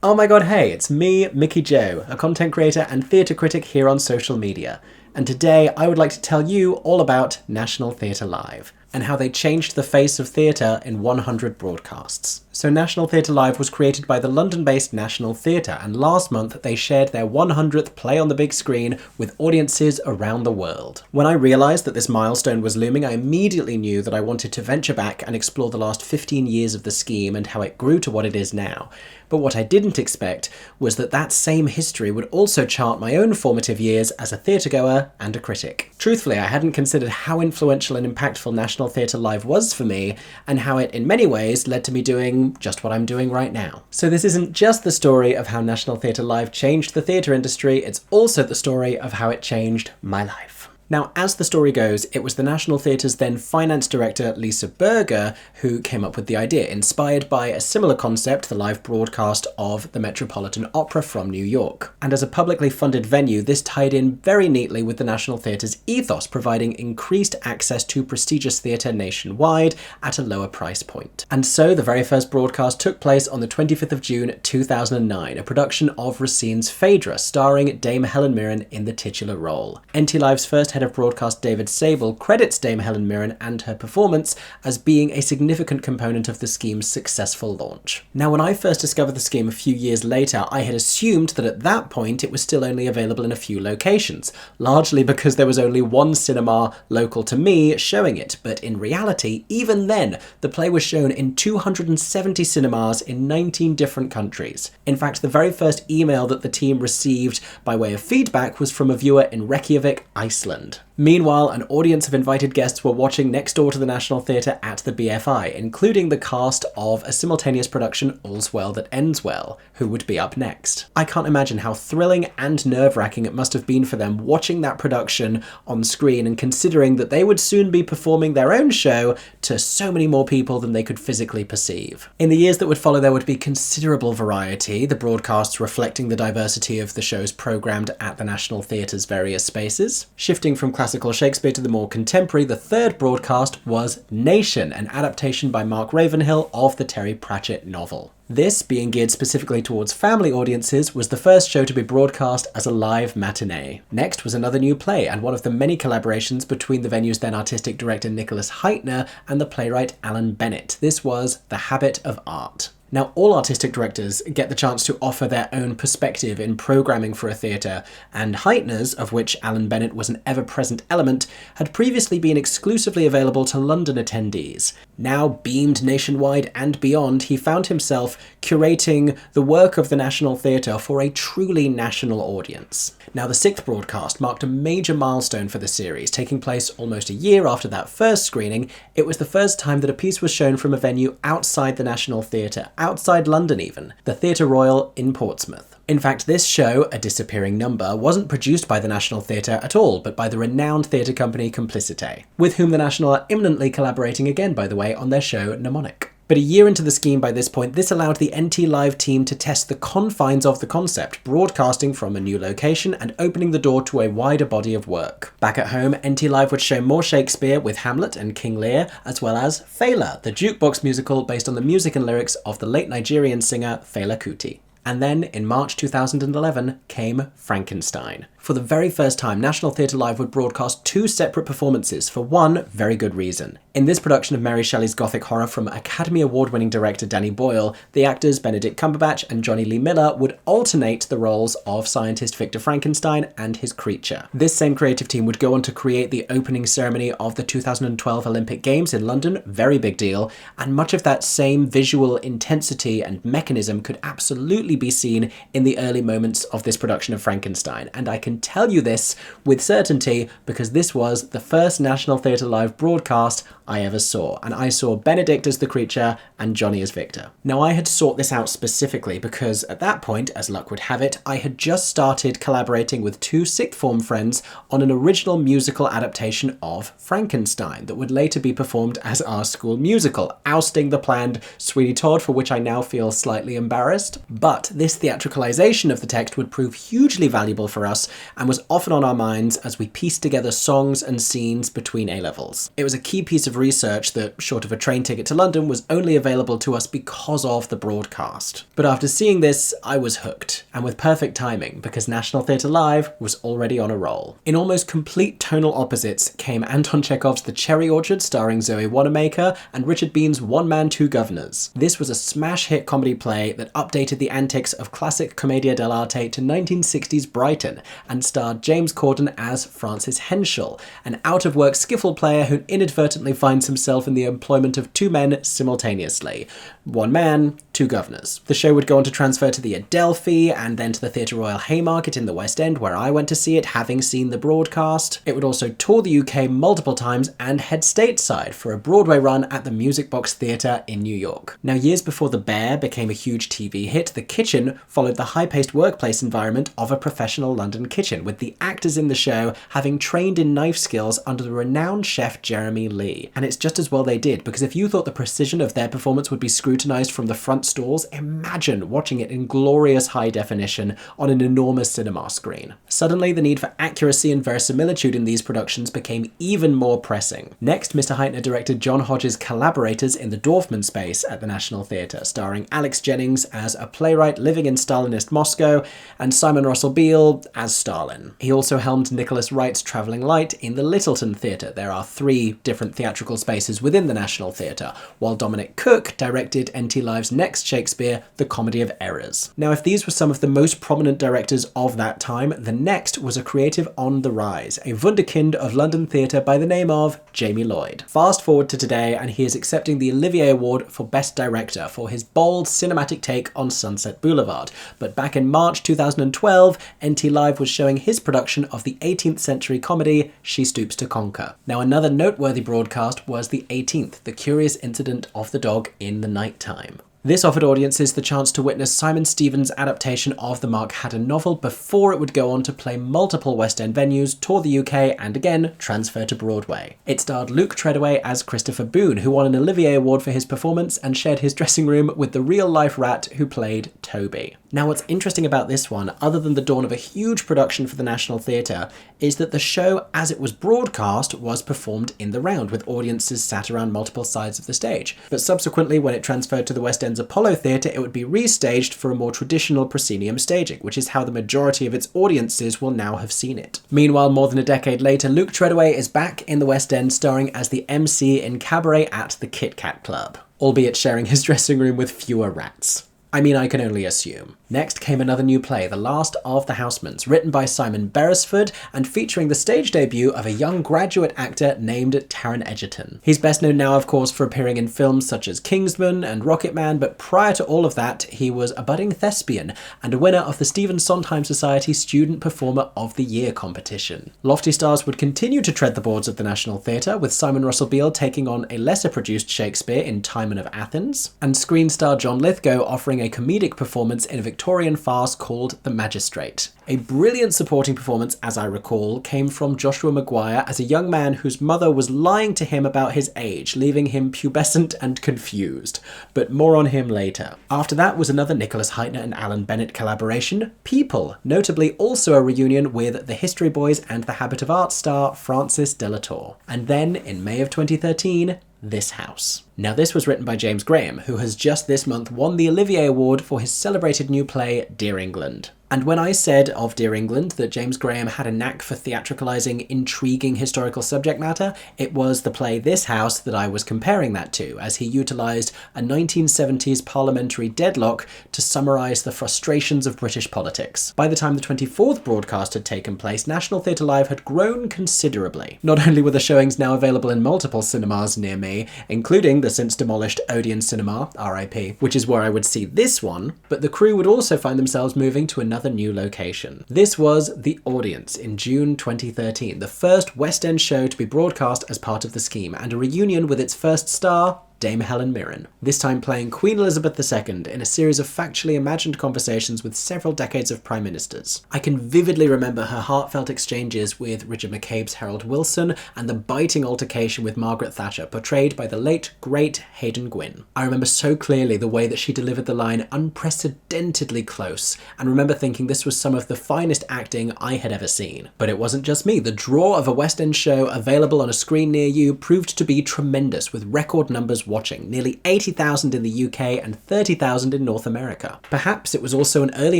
Oh my god, hey, it's me, Mickey Jo, a content creator and theatre critic here on social media. And today I would like to tell you all about National Theatre Live and how they changed the face of theatre in 100 broadcasts. So National Theatre Live was created by the London-based National Theatre, and last month they shared their 100th play on the big screen with audiences around the world. When I realised that this milestone was looming, I immediately knew that I wanted to venture back and explore the last 15 years of the scheme and how it grew to what it is now. But what I didn't expect was that that same history would also chart my own formative years as a theatregoer and a critic. Truthfully, I hadn't considered how influential and impactful National Theatre Live was for me, and how it in many ways led to me doing just what I'm doing right now. So this isn't just the story of how National Theatre Live changed the theatre industry, it's also the story of how it changed my life. Now, as the story goes, it was the National Theatre's then finance director, Lisa Berger, who came up with the idea, inspired by a similar concept, the live broadcast of the Metropolitan Opera from New York. And as a publicly funded venue, this tied in very neatly with the National Theatre's ethos, providing increased access to prestigious theatre nationwide at a lower price point. And so the very first broadcast took place on the 25th of June 2009, a production of Racine's Phaedra, starring Dame Helen Mirren in the titular role. NT Live's first head of broadcast David Sable credits Dame Helen Mirren and her performance as being a significant component of the scheme's successful launch. Now, when I first discovered the scheme a few years later, I had assumed that at that point it was still only available in a few locations, largely because there was only one cinema local to me showing it, but in reality, even then, the play was shown in 270 cinemas in 19 different countries. In fact, the very first email that the team received by way of feedback was from a viewer in Reykjavik, Iceland. Meanwhile, an audience of invited guests were watching next door to the National Theatre at the BFI, including the cast of a simultaneous production, All's Well That Ends Well, who would be up next. I can't imagine how thrilling and nerve-wracking it must have been for them watching that production on screen and considering that they would soon be performing their own show to so many more people than they could physically perceive. In the years that would follow, there would be considerable variety, the broadcasts reflecting the diversity of the shows programmed at the National Theatre's various spaces. Shifting from classical Shakespeare to the more contemporary, the third broadcast was Nation, an adaptation by Mark Ravenhill of the Terry Pratchett novel. This, being geared specifically towards family audiences, was the first show to be broadcast as a live matinee. Next was another new play, and one of the many collaborations between the venue's then artistic director Nicholas Heitner and the playwright Alan Bennett. This was The Habit of Art. Now, all artistic directors get the chance to offer their own perspective in programming for a theatre, and Heitner's, of which Alan Bennett was an ever-present element, had previously been exclusively available to London attendees. Now beamed nationwide and beyond, he found himself curating the work of the National Theatre for a truly national audience. Now, the sixth broadcast marked a major milestone for the series, taking place almost a year after that first screening. It was the first time that a piece was shown from a venue outside the National Theatre, outside London even, the Theatre Royal in Portsmouth. In fact, this show, A Disappearing Number, wasn't produced by the National Theatre at all, but by the renowned theatre company Complicité, with whom the National are imminently collaborating again, by the way, on their show Mnemonic. But a year into the scheme by this point, this allowed the NT Live team to test the confines of the concept, broadcasting from a new location and opening the door to a wider body of work. Back at home, NT Live would show more Shakespeare with Hamlet and King Lear, as well as Fela, the jukebox musical based on the music and lyrics of the late Nigerian singer Fela Kuti. And then, in March 2011, came Frankenstein. For the very first time, National Theatre Live would broadcast two separate performances for one very good reason. In this production of Mary Shelley's Gothic horror from Academy Award-winning director Danny Boyle, the actors Benedict Cumberbatch and Johnny Lee Miller would alternate the roles of scientist Victor Frankenstein and his creature. This same creative team would go on to create the opening ceremony of the 2012 Olympic Games in London, very big deal, and much of that same visual intensity and mechanism could absolutely be seen in the early moments of this production of Frankenstein, and I can tell you this with certainty because this was the first National Theatre Live broadcast I ever saw, and I saw Benedict as the creature and Johnny as Victor. Now, I had sought this out specifically because at that point, as luck would have it, I had just started collaborating with two sixth form friends on an original musical adaptation of Frankenstein that would later be performed as our school musical, ousting the planned Sweeney Todd, for which I now feel slightly embarrassed. But But this theatricalization of the text would prove hugely valuable for us and was often on our minds as we pieced together songs and scenes between A-levels. It was a key piece of research that, short of a train ticket to London, was only available to us because of the broadcast. But after seeing this, I was hooked, and with perfect timing, because National Theatre Live was already on a roll. In almost complete tonal opposites came Anton Chekhov's The Cherry Orchard, starring Zoe Wanamaker, and Richard Bean's Man Two Guvnors. This was a smash hit comedy play that updated the antics of classic commedia dell'arte to 1960s Brighton, and starred James Corden as Francis Henschel, an out-of-work skiffle player who inadvertently finds himself in the employment of two men simultaneously. One man, two governors. The show would go on to transfer to the Adelphi and then to the Theatre Royal Haymarket in the West End, where I went to see it, having seen the broadcast. It would also tour the UK multiple times and head stateside for a Broadway run at the Music Box Theatre in New York. Now, years before The Bear became a huge TV hit, The Kitchen followed the high-paced workplace environment of a professional London kitchen, with the actors in the show having trained in knife skills under the renowned chef Jeremy Lee. And it's just as well they did, because if you thought the precision of their performance would be scrutinised from the front stalls, imagine watching it in glorious high definition on an enormous cinema screen. Suddenly, the need for accuracy and verisimilitude in these productions became even more pressing. Next, Mr. Heitner directed John Hodges' Collaborators in the Dorfman space at the National Theatre, starring Alex Jennings as a playwright living in Stalinist Moscow and Simon Russell Beale as Stalin. He also helmed Nicholas Wright's Travelling Light in the Littleton Theatre. There are 3 different theatrical spaces within the National Theatre, while Dominic Cook directed NT Live's next Shakespeare, The Comedy of Errors. Now, if these were some of the most prominent directors of that time, the next was a creative on the rise, a wunderkind of London theatre by the name of Jamie Lloyd. Fast forward to today, and he is accepting the Olivier Award for Best Director for his bold cinematic take on Sunset Boulevard. But back in March 2012, NT Live was showing his production of the 18th century comedy She Stoops to Conquer. Now, another noteworthy broadcast was the 18th, The Curious Incident of the Dog in the Night Time. This offered audiences the chance to witness Simon Stevens' adaptation of the Mark Haddon novel before it would go on to play multiple West End venues, tour the UK, and again, transfer to Broadway. It starred Luke Treadaway as Christopher Boone, who won an Olivier Award for his performance and shared his dressing room with the real-life rat who played Toby. Now, what's interesting about this one, other than the dawn of a huge production for the National Theatre, is that the show, as it was broadcast, was performed in the round, with audiences sat around multiple sides of the stage. But subsequently, when it transferred to the West End's Apollo Theatre, it would be restaged for a more traditional proscenium staging, which is how the majority of its audiences will now have seen it. Meanwhile, more than a decade later, Luke Treadaway is back in the West End, starring as the MC in Cabaret at the Kit Kat Club, albeit sharing his dressing room with fewer rats. I mean, I can only assume. Next came another new play, The Last of the Housemans, written by Simon Beresford and featuring the stage debut of a young graduate actor named Taron Egerton. He's best known now, of course, for appearing in films such as Kingsman and Rocketman, but prior to all of that, he was a budding thespian and a winner of the Stephen Sondheim Society Student Performer of the Year competition. Lofty stars would continue to tread the boards of the National Theatre, with Simon Russell Beale taking on a lesser-produced Shakespeare in Timon of Athens, and screen star John Lithgow offering a comedic performance in a Victorian farce called The Magistrate. A brilliant supporting performance, as I recall, came from Joshua Maguire as a young man whose mother was lying to him about his age, leaving him pubescent and confused. But more on him later. After that was another Nicholas Heitner and Alan Bennett collaboration, People, notably also a reunion with the History Boys and The Habit of Art star Francis Delatour. And then, in May of 2013, This House. Now, this was written by James Graham, who has just this month won the Olivier Award for his celebrated new play, Dear England. And when I said of Dear England that James Graham had a knack for theatricalizing intriguing historical subject matter, it was the play This House that I was comparing that to, as he utilised a 1970s parliamentary deadlock to summarise the frustrations of British politics. By the time the 24th broadcast had taken place, National Theatre Live had grown considerably. Not only were the showings now available in multiple cinemas near me, including the since demolished Odeon Cinema, RIP, which is where I would see this one, but the crew would also find themselves moving to another new location. This was The Audience in June 2013, the first West End show to be broadcast as part of the scheme, and a reunion with its first star, Dame Helen Mirren, this time playing Queen Elizabeth II in a series of factually imagined conversations with several decades of prime ministers. I can vividly remember her heartfelt exchanges with Richard McCabe's Harold Wilson and the biting altercation with Margaret Thatcher, portrayed by the late, great Hayden Gwynne. I remember so clearly the way that she delivered the line unprecedentedly close, and remember thinking this was some of the finest acting I had ever seen. But it wasn't just me. The draw of a West End show available on a screen near you proved to be tremendous, with record numbers watching, nearly 80,000 in the UK and 30,000 in North America. Perhaps it was also an early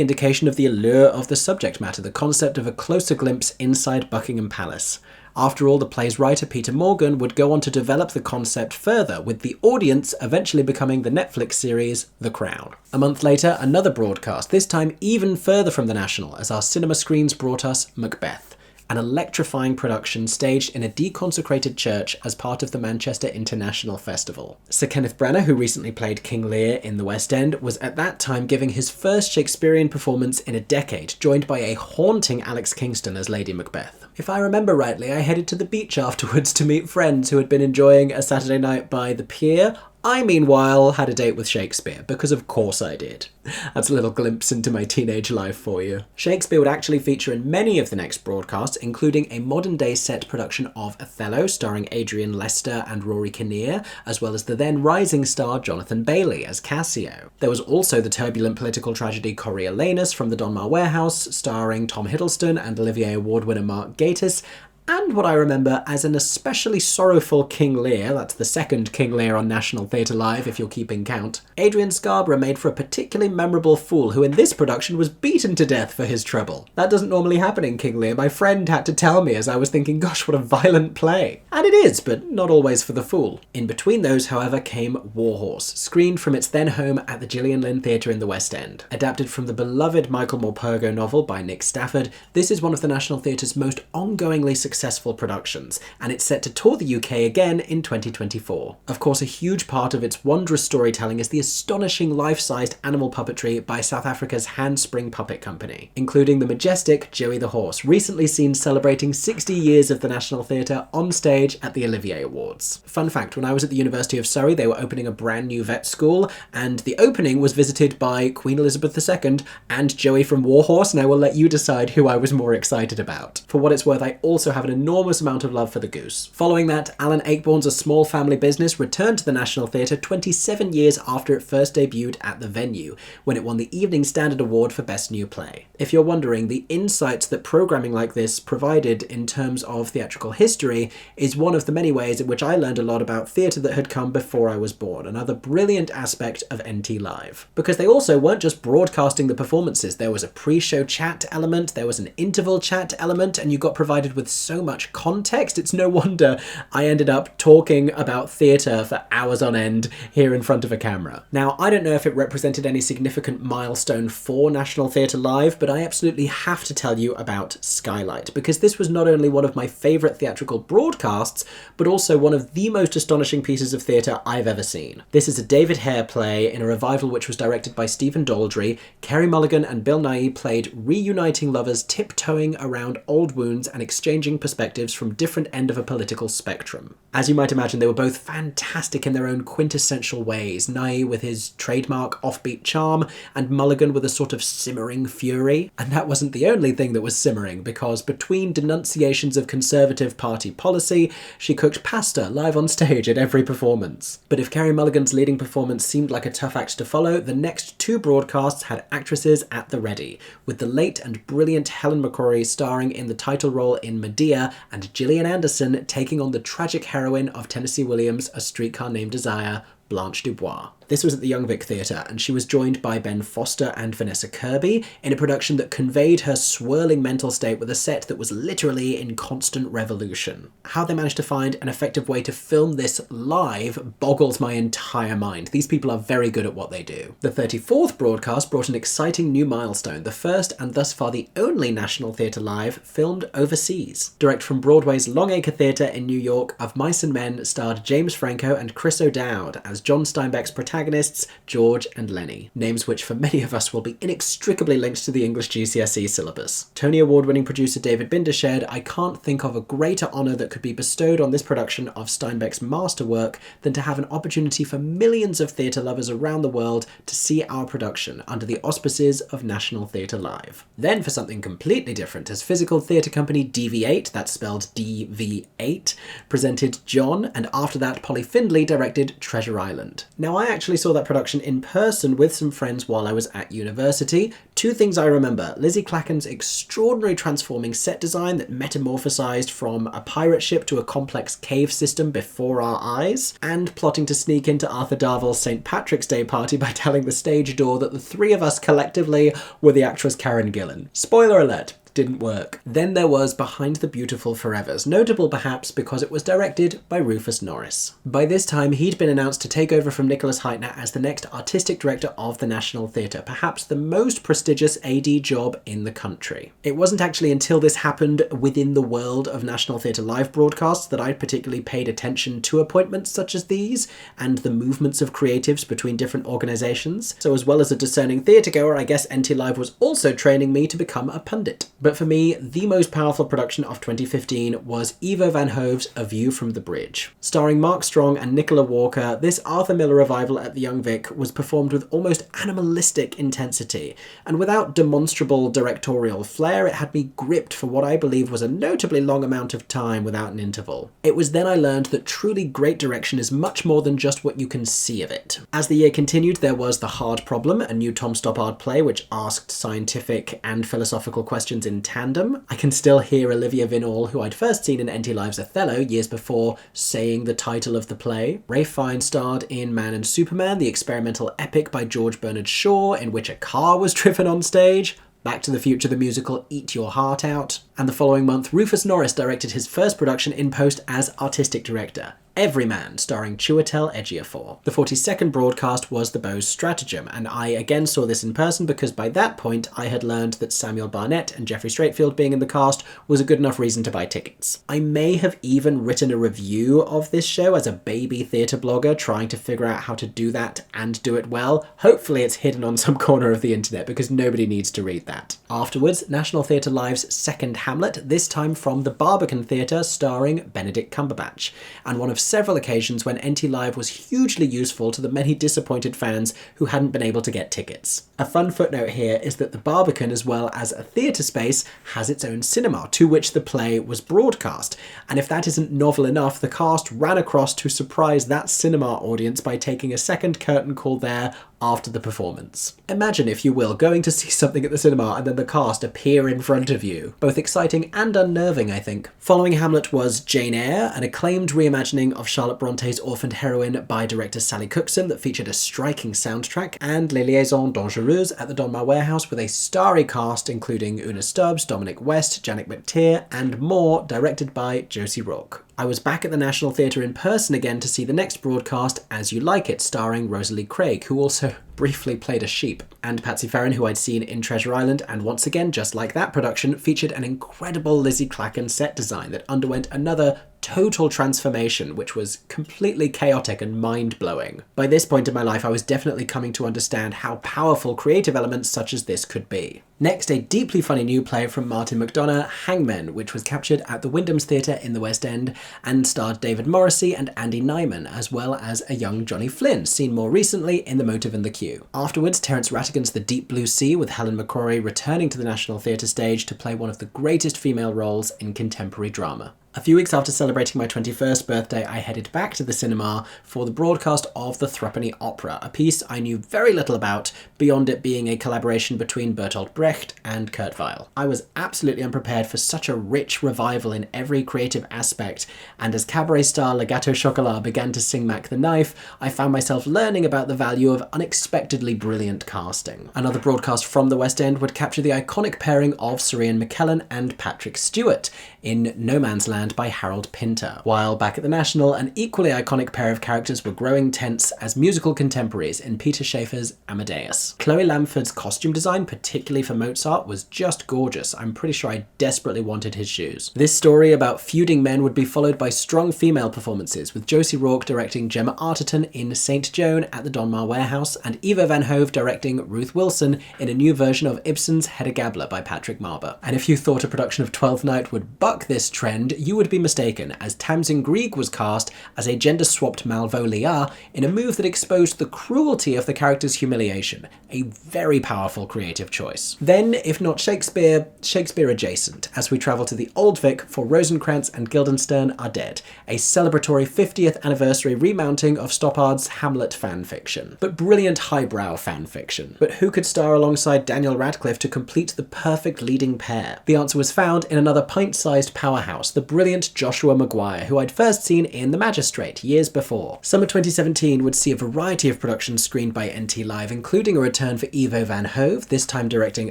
indication of the allure of the subject matter, the concept of a closer glimpse inside Buckingham Palace. After all, the play's writer Peter Morgan would go on to develop the concept further, with the audience eventually becoming the Netflix series The Crown. A month later, another broadcast, this time even further from the National, as our cinema screens brought us Macbeth, an electrifying production staged in a deconsecrated church as part of the Manchester International Festival. Sir Kenneth Branagh, who recently played King Lear in the West End, was at that time giving his first Shakespearean performance in a decade, joined by a haunting Alex Kingston as Lady Macbeth. If I remember rightly, I headed to the beach afterwards to meet friends who had been enjoying a Saturday night by the pier. I, meanwhile, had a date with Shakespeare, because of course I did. That's a little glimpse into my teenage life for you. Shakespeare would actually feature in many of the next broadcasts, including a modern-day set production of Othello, starring Adrian Lester and Rory Kinnear, as well as the then rising star Jonathan Bailey as Cassio. There was also the turbulent political tragedy Coriolanus from the Donmar Warehouse, starring Tom Hiddleston and Olivier Award winner Mark Gatiss, and what I remember as an especially sorrowful King Lear, that's the second King Lear on National Theatre Live if you're keeping count. Adrian Scarborough made for a particularly memorable fool who in this production was beaten to death for his trouble. That doesn't normally happen in King Lear. My friend had to tell me as I was thinking, gosh, what a violent play. And it is, but not always for the fool. In between those, however, came Warhorse, screened from its then home at the Gillian Lynn Theatre in the West End. Adapted from the beloved Michael Morpurgo novel by Nick Stafford, this is one of the National Theatre's most ongoingly successful productions, and it's set to tour the UK again in 2024. Of course, a huge part of its wondrous storytelling is the astonishing life-sized animal puppetry by South Africa's Handspring Puppet Company, including the majestic Joey the Horse, recently seen celebrating 60 years of the National Theatre on stage at the Olivier Awards. Fun fact, when I was at the University of Surrey, they were opening a brand new vet school, and the opening was visited by Queen Elizabeth II and Joey from Warhorse, and I will let you decide who I was more excited about. For what it's worth, I also have an enormous amount of love for the goose. Following that, Alan Ayckbourn's A Small Family Business returned to the National Theatre 27 years after it first debuted at the venue, when it won the Evening Standard Award for Best New Play. If you're wondering, the insights that programming like this provided in terms of theatrical history is one of the many ways in which I learned a lot about theatre that had come before I was born, another brilliant aspect of NT Live. Because they also weren't just broadcasting the performances, there was a pre-show chat element, there was an interval chat element, and you got provided with so much context. It's no wonder I ended up talking about theatre for hours on end here in front of a camera. Now, I don't know if it represented any significant milestone for National Theatre Live, but I absolutely have to tell you about Skylight, because this was not only one of my favourite theatrical broadcasts, but also one of the most astonishing pieces of theatre I've ever seen. This is a David Hare play in a revival which was directed by Stephen Daldry. Carey Mulligan and Bill Nighy played reuniting lovers tiptoeing around old wounds and exchanging perspectives from different end of a political spectrum. As you might imagine, they were both fantastic in their own quintessential ways, Nighy with his trademark offbeat charm, and Mulligan with a sort of simmering fury. And that wasn't the only thing that was simmering, because between denunciations of Conservative Party policy, she cooked pasta live on stage at every performance. But if Carey Mulligan's leading performance seemed like a tough act to follow, the next two broadcasts had actresses at the ready, with the late and brilliant Helen McCrory starring in the title role in Medea, and Gillian Anderson taking on the tragic heroine of Tennessee Williams' A Streetcar Named Desire, Blanche Dubois. This was at the Young Vic Theatre, and she was joined by Ben Foster and Vanessa Kirby in a production that conveyed her swirling mental state with a set that was literally in constant revolution. How they managed to find an effective way to film this live boggles my entire mind. These people are very good at what they do. The 34th broadcast brought an exciting new milestone, the first and thus far the only National Theatre Live filmed overseas. Direct from Broadway's Longacre Theatre in New York, Of Mice and Men starred James Franco and Chris O'Dowd as John Steinbeck's protagonist protagonists, George and Lenny, names which for many of us will be inextricably linked to the English GCSE syllabus. Tony Award-winning producer David Binder shared, "I can't think of a greater honour that could be bestowed on this production of Steinbeck's masterwork than to have an opportunity for millions of theatre lovers around the world to see our production under the auspices of National Theatre Live." Then for something completely different, as physical theatre company DV8, that's spelled DV8, presented John, and after that Polly Findlay directed Treasure Island. Now I actually saw that production in person with some friends while I was at university. Two things I remember: Lizzie Clacken's extraordinary transforming set design that metamorphosized from a pirate ship to a complex cave system before our eyes, and plotting to sneak into Arthur Darvill's St. Patrick's Day party by telling the stage door that the three of us collectively were the actress Karen Gillan. Spoiler alert. Didn't work. Then there was Behind the Beautiful Forevers, notable perhaps because it was directed by Rufus Norris. By this time, he'd been announced to take over from Nicholas Heitner as the next artistic director of the National Theatre, perhaps the most prestigious AD job in the country. It wasn't actually until this happened within the world of National Theatre Live broadcasts that I'd particularly paid attention to appointments such as these, and the movements of creatives between different organisations. So as well as a discerning theatregoer, I guess NT Live was also training me to become a pundit. But for me, the most powerful production of 2015 was Ivo Van Hove's A View from the Bridge. Starring Mark Strong and Nicola Walker, this Arthur Miller revival at the Young Vic was performed with almost animalistic intensity, and without demonstrable directorial flair, it had me gripped for what I believe was a notably long amount of time without an interval. It was then I learned that truly great direction is much more than just what you can see of it. As the year continued, there was The Hard Problem, a new Tom Stoppard play which asked scientific and philosophical questions in tandem. I can still hear Olivia Vinall, who I'd first seen in NT Live's Othello years before, saying the title of the play. Ralph Fiennes starred in Man and Superman, the experimental epic by George Bernard Shaw, in which a car was driven on stage. Back to the Future the musical Eat Your Heart Out. And the following month, Rufus Norris directed his first production in post as artistic director, Everyman, starring Chiwetel Ejiofor. The 42nd broadcast was The Beau's Stratagem, and I again saw this in person because by that point I had learned that Samuel Barnett and Jeffrey Straitfield being in the cast was a good enough reason to buy tickets. I may have even written a review of this show as a baby theatre blogger trying to figure out how to do that and do it well. Hopefully it's hidden on some corner of the internet because nobody needs to read that. Afterwards, National Theatre Live's second Hamlet, this time from the Barbican Theatre, starring Benedict Cumberbatch, and one of several occasions when NT Live was hugely useful to the many disappointed fans who hadn't been able to get tickets. A fun footnote here is that the Barbican, as well as a theatre space, has its own cinema, to which the play was broadcast, and if that isn't novel enough, the cast ran across to surprise that cinema audience by taking a second curtain call there after the performance. Imagine, if you will, going to see something at the cinema and then the cast appear in front of you. Both exciting and unnerving, I think. Following Hamlet was Jane Eyre, an acclaimed reimagining of Charlotte Bronte's orphaned heroine by director Sally Cookson that featured a striking soundtrack, and Les Liaisons Dangereuses at the Donmar Warehouse with a starry cast including Una Stubbs, Dominic West, Janet McTeer, and more, directed by Josie Rourke. I was back at the National Theatre in person again to see the next broadcast, As You Like It, starring Rosalie Craig, who also briefly played a sheep, and Patsy Ferran, who I'd seen in Treasure Island, and once again, just like that production, featured an incredible Lizzie Clacken set design that underwent another total transformation, which was completely chaotic and mind-blowing. By this point in my life, I was definitely coming to understand how powerful creative elements such as this could be. Next, a deeply funny new play from Martin McDonagh, Hangmen, which was captured at the Wyndham's Theatre in the West End and starred David Morrissey and Andy Nyman, as well as a young Johnny Flynn, seen more recently in The Motive and the Queue. Afterwards, Terence Rattigan's The Deep Blue Sea, with Helen McCrory returning to the National Theatre stage to play one of the greatest female roles in contemporary drama. A few weeks after celebrating my 21st birthday, I headed back to the cinema for the broadcast of The Threepenny Opera, a piece I knew very little about, beyond it being a collaboration between Bertolt Brecht and Kurt Weill. I was absolutely unprepared for such a rich revival in every creative aspect, and as cabaret star Le Gâteau Chocolat began to sing Mac the Knife, I found myself learning about the value of unexpectedly brilliant casting. Another broadcast from the West End would capture the iconic pairing of Sir Ian McKellen and Patrick Stewart, in No Man's Land by Harold Pinter, while back at the National, an equally iconic pair of characters were growing tense as musical contemporaries in Peter Shaffer's Amadeus. Chloe Lamford's costume design, particularly for Mozart, was just gorgeous. I'm pretty sure I desperately wanted his shoes. This story about feuding men would be followed by strong female performances, with Josie Rourke directing Gemma Arterton in St. Joan at the Donmar Warehouse, and Eva Van Hove directing Ruth Wilson in a new version of Ibsen's Hedda Gabler by Patrick Marber. And if you thought a production of Twelfth Night would buck this trend, you would be mistaken, as Tamsin Greig was cast as a gender-swapped Malvolio in a move that exposed the cruelty of the character's humiliation. A very powerful creative choice. Then, if not Shakespeare, Shakespeare adjacent, as we travel to the Old Vic for Rosencrantz and Guildenstern Are Dead, a celebratory 50th anniversary remounting of Stoppard's Hamlet fanfiction. But brilliant highbrow fanfiction. But who could star alongside Daniel Radcliffe to complete the perfect leading pair? The answer was found in another pint-sized powerhouse, the brilliant Joshua Maguire, who I'd first seen in The Magistrate years before. Summer 2017 would see a variety of productions screened by NT Live, including a return for Ivo Van Hove, this time directing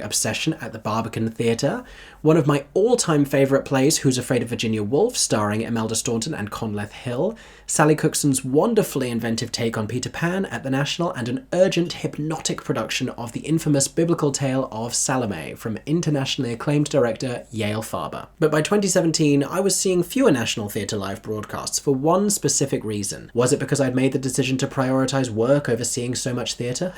Obsession at the Barbican Theatre, one of my all-time favourite plays, Who's Afraid of Virginia Woolf, starring Imelda Staunton and Conleth Hill, Sally Cookson's wonderfully inventive take on Peter Pan at the National, and an urgent, hypnotic production of the infamous biblical tale of Salome from internationally acclaimed director Yale Farber. But by 2017, I was seeing fewer National Theatre Live broadcasts for one specific reason. Was it because I'd made the decision to prioritise work over seeing so much theatre?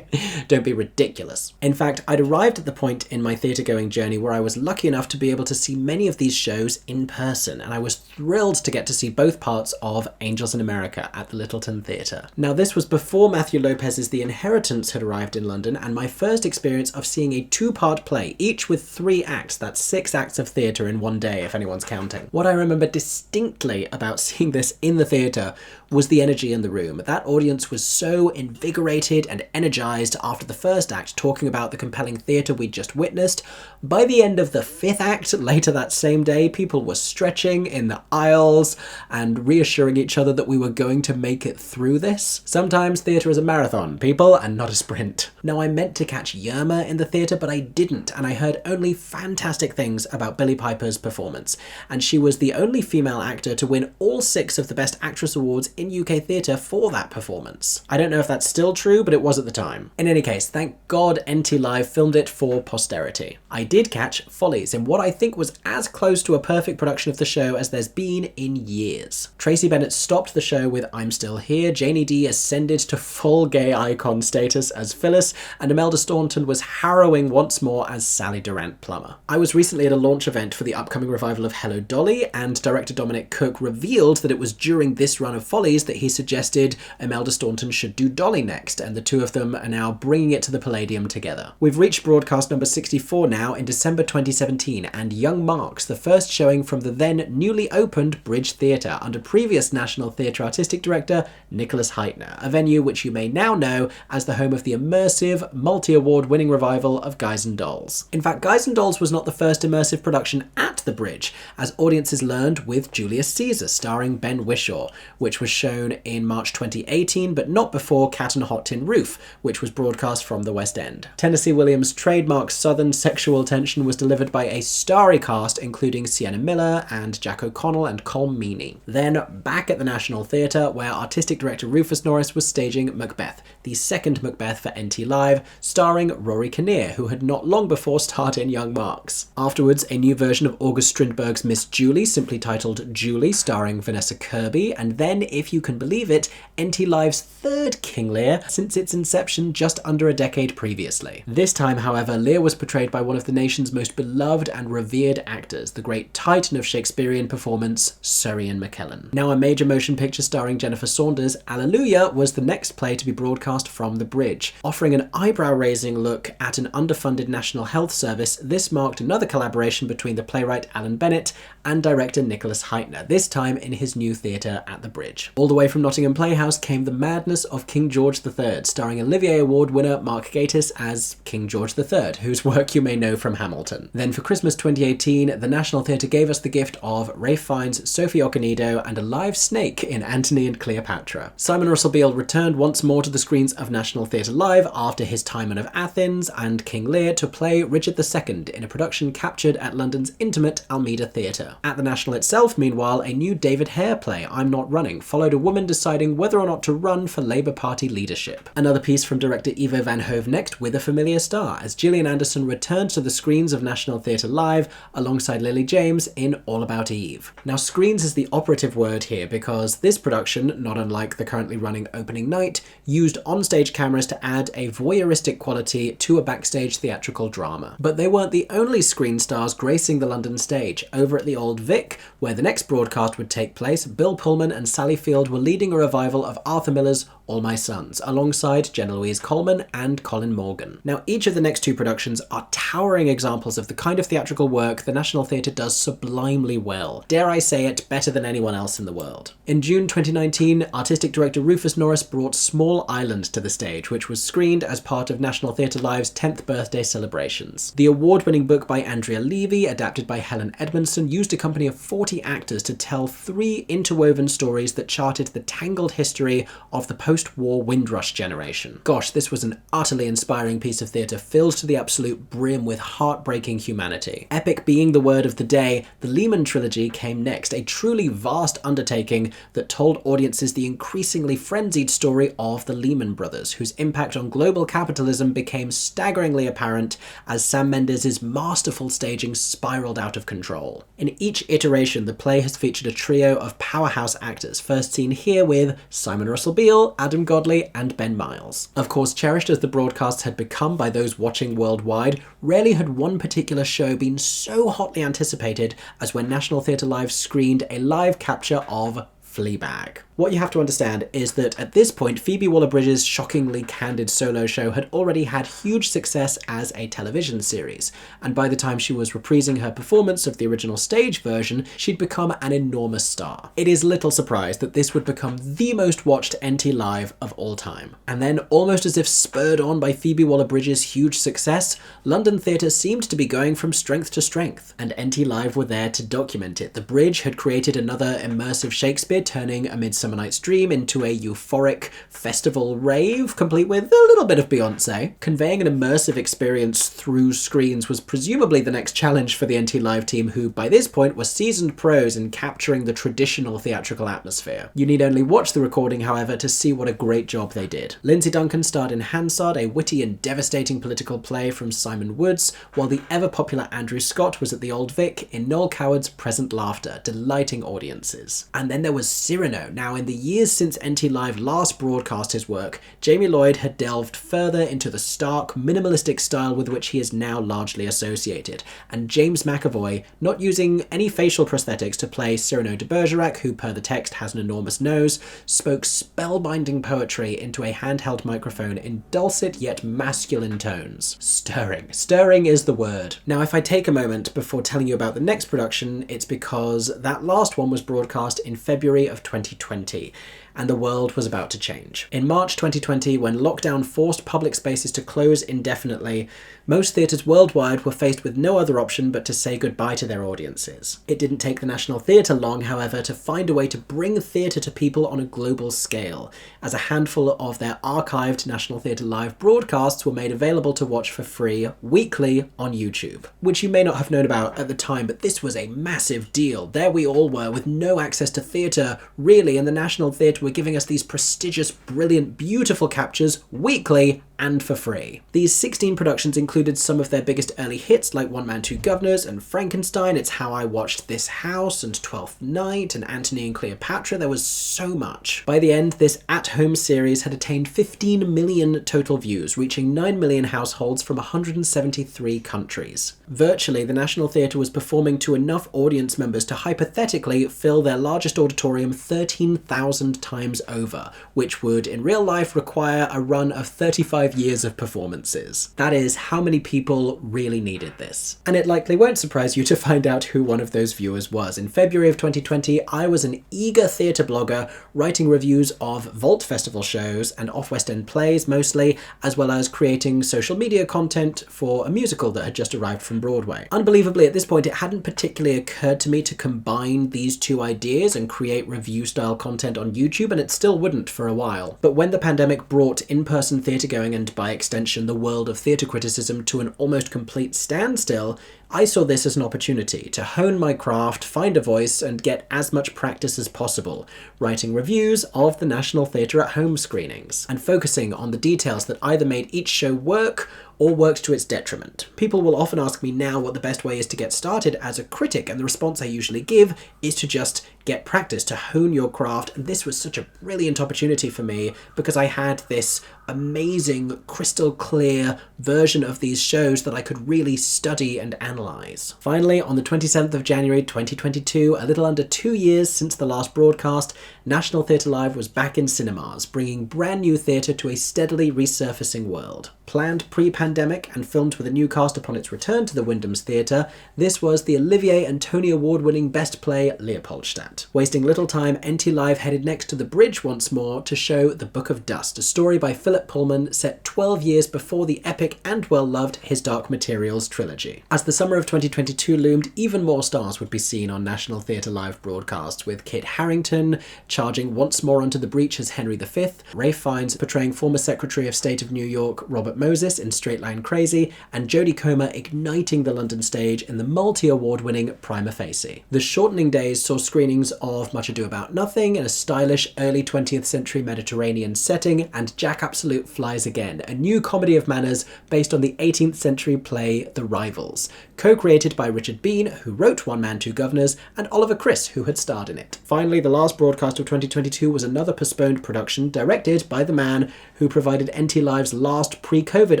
Don't be ridiculous. In fact, I'd arrived at the point in my theatre-going journey where I was lucky enough to be able to see many of these shows in person, and I was thrilled to get to see both parts of Angels in America at the Littleton Theatre. Now, this was before Matthew Lopez's The Inheritance had arrived in London, and my first experience of seeing a two-part play, each with 3 acts. That's 6 acts of theatre in one day, if anyone's counting. What I remember distinctly about seeing this in the theatre was the energy in the room. That audience was so invigorated and energised after the first act, talking about the compelling theatre we'd just witnessed. By the end of the 5th act, later that same day, people were stretching in the aisles and reassuring each other that we were going to make it through this. Sometimes theatre is a marathon, people, and not a sprint. Now, I meant to catch Yerma in the theatre, but I didn't, and I heard only fantastic things about Billie Piper's performance, and she was the only female actor to win all 6 of the Best Actress awards in UK theatre for that performance. I don't know if that's still true, but it was at the time. In any case, thank God NT Live filmed it for posterity. I did catch Follies in what I think was as close to a perfect production of the show as there's been in years. Tracy Bennett stopped the show with I'm Still Here, Janie Dee ascended to full gay icon status as Phyllis, and Imelda Staunton was harrowing once more as Sally Durant Plummer. I was recently at a launch event for the upcoming revival of Hello Dolly, and director Dominic Cook revealed that it was during this run of Follies that he suggested Imelda Staunton should do Dolly next, and the two of them are now bringing it to the Palladium together. We've reached broadcast number 64 now in December 2017, and Young marks the first showing from the then newly opened Bridge Theatre under previous National Theatre Artistic Director Nicholas Heitner, a venue which you may now know as the home of the immersive, multi-award winning revival of Guys and Dolls. In fact, Guys and Dolls was not the first immersive production at the Bridge, as audiences learned with Julius Caesar starring Ben Whishaw, which was shown in March 2018, but not before Cat and Hot Tin Roof, which was broadcast from the West End. Tennessee Williams' trademark southern sexual tension was delivered by a starry cast including Sienna Miller and Jack O'Connell and Colm Meaney. Then back at the National Theatre, where artistic director Rufus Norris was staging Macbeth, the second Macbeth for NT Live, starring Rory Kinnear, who had not long before starred in Young Marks. Afterwards, a new version of August Strindberg's Miss Julie, simply titled Julie, starring Vanessa Kirby, and then, if you can believe it, NT Live's third King Lear since its inception just under a decade previously. This time, however, Lear was portrayed by one of the nation's most beloved and revered actors, the great titan of Shakespearean performance, Sir Ian McKellen. Now a major motion picture starring Jennifer Saunders, Alleluia was the next play to be broadcast from the Bridge. Offering an eyebrow-raising look at an underfunded National Health Service, this marked another collaboration between the playwright Alan Bennett and director Nicholas Heitner, this time in his new theatre at the Bridge. All the way from Nottingham Playhouse came The Madness of King George III, starring Olivier Award winner Mark Gatiss as King George III, whose work you may know from Hamilton. Then for Christmas 2018, the National Theatre gave us the gift of Ralph Fiennes' Sophie Okonedo and a live snake in Antony and Cleopatra. Simon Russell Beale returned once more to the screens of National Theatre Live after his Timon of Athens and King Lear to play Richard II in a production captured at London's intimate at Almeida Theatre. At the National itself, meanwhile, a new David Hare play, I'm Not Running, followed a woman deciding whether or not to run for Labour Party leadership. Another piece from director Ivo van Hove next with a familiar star, as Gillian Anderson returned to the screens of National Theatre Live alongside Lily James in All About Eve. Now, screens is the operative word here because this production, not unlike the currently running opening night, used onstage cameras to add a voyeuristic quality to a backstage theatrical drama. But they weren't the only screen stars gracing the London stage. Over at the Old Vic, where the next broadcast would take place, Bill Pullman and Sally Field were leading a revival of Arthur Miller's All My Sons, alongside Jenna Louise Coleman and Colin Morgan. Now, each of the next two productions are towering examples of the kind of theatrical work the National Theatre does sublimely well. Dare I say it, better than anyone else in the world. In June 2019, artistic director Rufus Norris brought Small Island to the stage, which was screened as part of National Theatre Live's 10th birthday celebrations. The award-winning book by Andrea Levy, adapted by Helen Edmondson, used a company of 40 actors to tell 3 interwoven stories that charted the tangled history of the post-war Windrush generation. Gosh, this was an utterly inspiring piece of theatre filled to the absolute brim with heartbreaking humanity. Epic being the word of the day, the Lehman trilogy came next, a truly vast undertaking that told audiences the increasingly frenzied story of the Lehman brothers, whose impact on global capitalism became staggeringly apparent as Sam Mendes' masterful staging spiraled out of control. In each iteration, the play has featured a trio of powerhouse actors, first seen here with Simon Russell Beale, Adam Godley, and Ben Miles. Of course, cherished as the broadcasts had become by those watching worldwide, rarely had one particular show been so hotly anticipated as when National Theatre Live screened a live capture of Fleabag. What you have to understand is that at this point, Phoebe Waller-Bridge's shockingly candid solo show had already had huge success as a television series, and by the time she was reprising her performance of the original stage version, she'd become an enormous star. It is little surprise that this would become the most watched NT Live of all time. And then, almost as if spurred on by Phoebe Waller-Bridge's huge success, London theatre seemed to be going from strength to strength, and NT Live were there to document it. The Bridge had created another immersive Shakespeare, turning A Midsummer Night's Dream into a euphoric festival rave, complete with a little bit of Beyoncé. Conveying an immersive experience through screens was presumably the next challenge for the NT Live team, who by this point were seasoned pros in capturing the traditional theatrical atmosphere. You need only watch the recording, however, to see what a great job they did. Lindsay Duncan starred in Hansard, a witty and devastating political play from Simon Woods, while the ever-popular Andrew Scott was at the Old Vic in Noel Coward's Present Laughter, delighting audiences. And then there was Cyrano. Now, in the years since NT Live last broadcast his work, Jamie Lloyd had delved further into the stark, minimalistic style with which he is now largely associated, and James McAvoy, not using any facial prosthetics to play Cyrano de Bergerac, who per the text has an enormous nose, spoke spellbinding poetry into a handheld microphone in dulcet yet masculine tones. Stirring. Stirring is the word. Now, if I take a moment before telling you about the next production, it's because that last one was broadcast in February of 2020, and the world was about to change. In March 2020, when lockdown forced public spaces to close indefinitely, most theatres worldwide were faced with no other option but to say goodbye to their audiences. It didn't take the National Theatre long, however, to find a way to bring theatre to people on a global scale, as a handful of their archived National Theatre Live broadcasts were made available to watch for free weekly on YouTube. Which you may not have known about at the time, but this was a massive deal. There we all were, with no access to theatre, really, and the National Theatre were giving us these prestigious, brilliant, beautiful captures weekly and for free. These 16 productions included some of their biggest early hits like Man Two Guvnors and Frankenstein, It's How I Watched This House and Twelfth Night and Antony and Cleopatra. There was so much. By the end, this at-home series had attained 15 million total views, reaching 9 million households from 173 countries. Virtually, the National Theatre was performing to enough audience members to hypothetically fill their largest auditorium 13,000 times over, which would in real life require a run of 35 years of performances. That is how many people really needed this. And it likely won't surprise you to find out who one of those viewers was. In February of 2020, I was an eager theatre blogger writing reviews of Vault Festival shows and off-West End plays mostly, as well as creating social media content for a musical that had just arrived from Broadway. Unbelievably, at this point, it hadn't particularly occurred to me to combine these two ideas and create review-style content on YouTube, and it still wouldn't for a while. But when the pandemic brought in-person theatre going bring, and by extension the world of theatre criticism, to an almost complete standstill, I saw this as an opportunity to hone my craft, find a voice, and get as much practice as possible, writing reviews of the National Theatre at Home screenings, and focusing on the details that either made each show work or worked to its detriment. People will often ask me now what the best way is to get started as a critic, and the response I usually give is to just get practice, to hone your craft, and this was such a brilliant opportunity for me because I had this amazing, crystal clear version of these shows that I could really study and analyse. Finally, on the 27th of January 2022, a little under 2 years since the last broadcast, National Theatre Live was back in cinemas, bringing brand new theatre to a steadily resurfacing world. Planned pre-pandemic and filmed with a new cast upon its return to the Wyndham's Theatre, this was the Olivier and Tony Award-winning Best Play Leopoldstadt. Wasting little time, NT Live headed next to the bridge once more to show The Book of Dust, a story by Philip Pullman set 12 years before the epic and well-loved His Dark Materials trilogy. As the summer of 2022 loomed, even more stars would be seen on National Theatre Live broadcasts, with Kit Harington charging once more onto the breach as Henry V, Ralph Fiennes portraying former Secretary of State of New York Robert Moses in Straight Line Crazy, and Jodie Comer igniting the London stage in the multi-award-winning Prima Facie. The shortening days saw screenings of Much Ado About Nothing in a stylish early 20th century Mediterranean setting, and Jack Absolute Flies Again, a new comedy of manners based on the 18th century play The Rivals, co-created by Richard Bean, who wrote Man Two Guvnors, and Oliver Chris, who had starred in it. Finally, the last broadcast of 2022 was another postponed production directed by the man who provided NT Live's last pre-COVID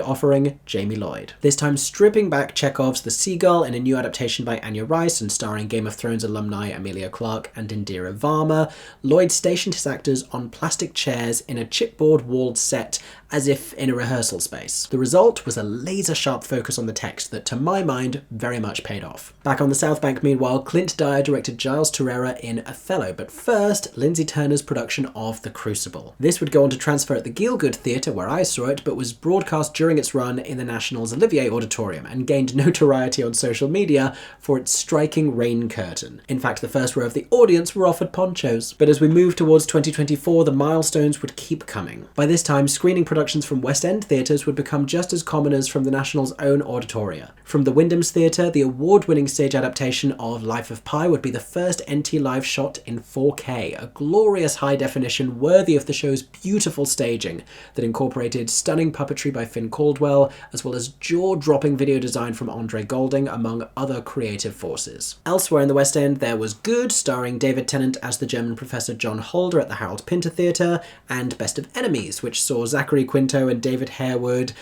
offering, Jamie Lloyd. This time stripping back Chekhov's The Seagull in a new adaptation by Anya Rice and starring Game of Thrones alumni Emilia Clarke and Indira Varma, Lloyd stationed his actors on plastic chairs in a chipboard walled set as if in a rehearsal space. The result was a laser-sharp focus on the text that, to my mind, very much paid off. Back on the South Bank, meanwhile, Clint Dyer directed Giles Terrera in Othello, but first, Lindsay Turner's production of The Crucible. This would go on to transfer at the Gielgud Theatre, where I saw it, but was broadcast during its run in the National's Olivier Auditorium and gained notoriety on social media for its striking rain curtain. In fact, the first row of the audience were offered ponchos. But as we move towards 2024, the milestones would keep coming. By this time, screening productions from West End theatres would become just as common as from the National's own auditoria. From the Wyndham's Theatre, the award-winning stage adaptation of Life of Pi would be the first NT Live shot in 4K, a glorious high definition worthy of the show's beautiful staging that incorporated stunning puppetry by Finn Caldwell, as well as jaw-dropping video design from Andre Golding, among other creative forces. Elsewhere in the West End, there was Good, starring David Tennant as the German professor John Holder at the Harold Pinter Theatre, and Best of Enemies, which saw Zachary Quinto and David Harewood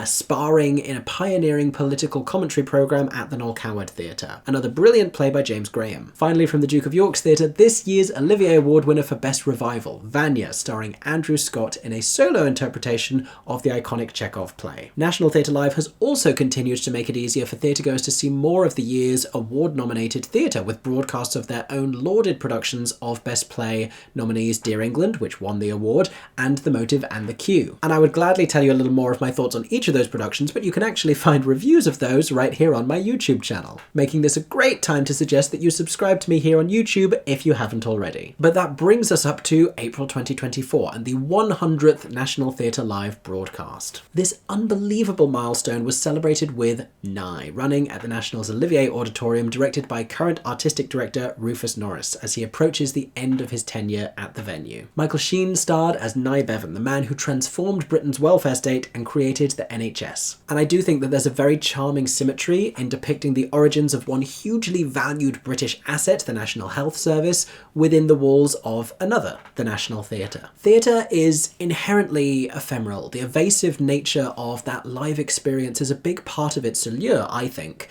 sparring in a pioneering political commentary programme at the Noel Coward Theatre. Another brilliant play by James Graham. Finally, from the Duke of York's Theatre, this year's Olivier Award winner for Best Revival, Vanya, starring Andrew Scott in a solo interpretation of the iconic Chekhov play. National Theatre Live has also continued to make it easier for theatregoers to see more of the year's award-nominated theatre, with broadcasts of their own lauded productions of Best Play nominees Dear England, which won the award, and The Motive and the Queue. And I would gladly tell you a little more of my thoughts on each of those productions, but you can actually find reviews of those right here on my YouTube channel, making this a great time to suggest that you subscribe to me here on YouTube if you haven't already. But that brings us up to April 2024 and the 100th National Theatre Live broadcast. This unbelievable milestone was celebrated with Nye, running at the National's Olivier Auditorium, directed by current artistic director Rufus Norris, as he approaches the end of his tenure at the venue. Michael Sheen starred as Nye Bevan, the man who transformed Britain's welfare state and created the NHS. And I do think that there's a very charming symmetry in depicting the origins of one hugely valued British asset, the National Health Service, within the walls of another, the National Theatre. Theatre is inherently ephemeral. The evasive nature of that live experience is a big part of its allure, I think.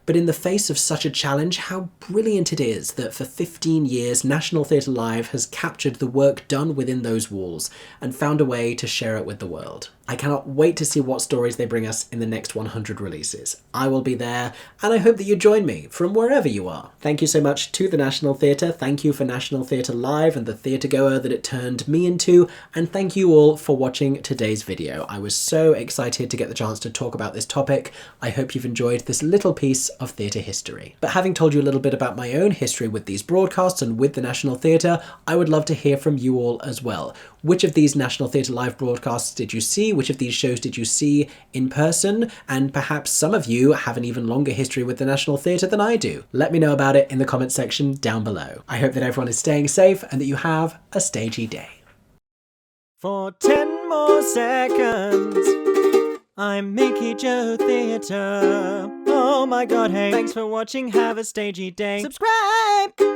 But in the face of such a challenge, how brilliant it is that for 15 years National Theatre Live has captured the work done within those walls and found a way to share it with the world. I cannot wait to see what stories they bring us in the next 100 releases. I will be there, and I hope that you join me from wherever you are. Thank you so much to the National Theatre, thank you for National Theatre Live and the theatregoer that it turned me into, and thank you all for watching today's video. I was so excited to get the chance to talk about this topic. I hope you've enjoyed this little piece of theatre history. But having told you a little bit about my own history with these broadcasts and with the National Theatre, I would love to hear from you all as well. Which of these National Theatre Live broadcasts did you see? Which of these shows did you see in person? And perhaps some of you have an even longer history with the National Theatre than I do. Let me know about it in the comment section down below. I hope that everyone is staying safe and that you have a stagey day. For 10 more seconds, I'm MickeyJoTheatre. Oh my god, hey, thanks for watching, have a stagey day. Subscribe!